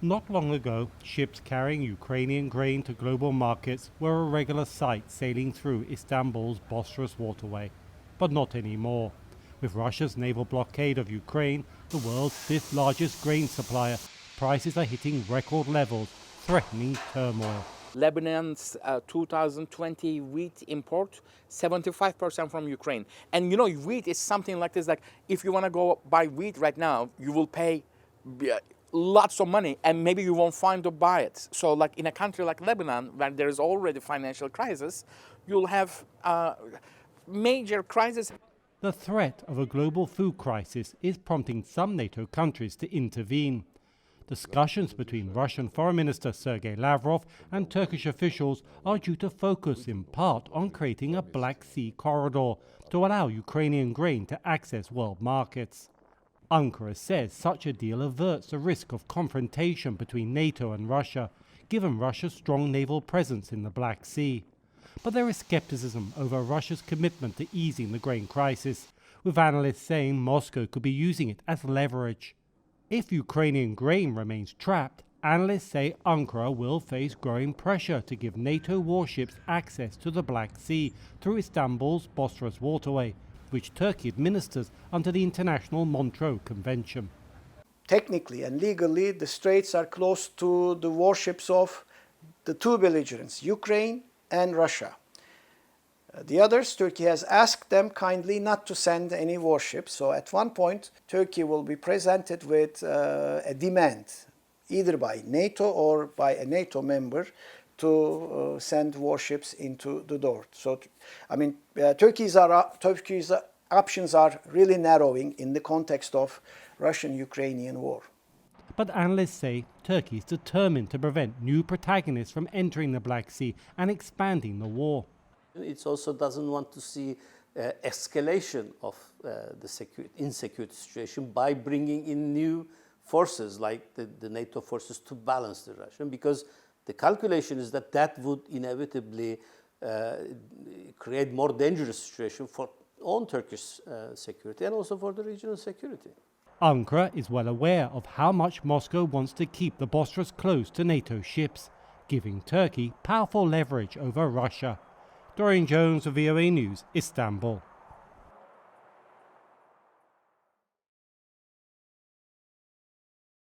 Not long ago, ships carrying Ukrainian grain to global markets were a regular sight sailing through Istanbul's Bosphorus waterway. But not anymore. With Russia's naval blockade of Ukraine, the world's fifth largest grain supplier, prices are hitting record levels, threatening turmoil. Lebanon's 2020 wheat import, 75% from Ukraine. And wheat is something like this, like if you want to go buy wheat right now, you will pay lots of money and maybe you won't find to buy it. So like in a country like Lebanon, where there is already financial crisis, you'll have major crisis. The threat of a global food crisis is prompting some NATO countries to intervene. Discussions between Russian Foreign Minister Sergey Lavrov and Turkish officials are due to focus in part on creating a Black Sea corridor to allow Ukrainian grain to access world markets. Ankara says such a deal averts the risk of confrontation between NATO and Russia, given Russia's strong naval presence in the Black Sea. But there is skepticism over Russia's commitment to easing the grain crisis, with analysts saying Moscow could be using it as leverage. If Ukrainian grain remains trapped, analysts say Ankara will face growing pressure to give NATO warships access to the Black Sea through Istanbul's Bosphorus waterway, which Turkey administers under the International Montreux Convention. Technically and legally, the straits are close to the warships of the two belligerents, Ukraine and Russia. The others, Turkey has asked them kindly not to send any warships. So at one point, Turkey will be presented with a demand, either by NATO or by a NATO member, to send warships into the door. So, Turkey's options are really narrowing in the context of Russian-Ukrainian war. But analysts say Turkey is determined to prevent new protagonists from entering the Black Sea and expanding the war. It also doesn't want to see escalation of the insecurity situation by bringing in new forces like the NATO forces to balance the Russian, because the calculation is that would inevitably create more dangerous situation for own Turkish security and also for the regional security. Ankara is well aware of how much Moscow wants to keep the Bosphorus close to NATO ships, giving Turkey powerful leverage over Russia. Dorian Jones of VOA News, Istanbul.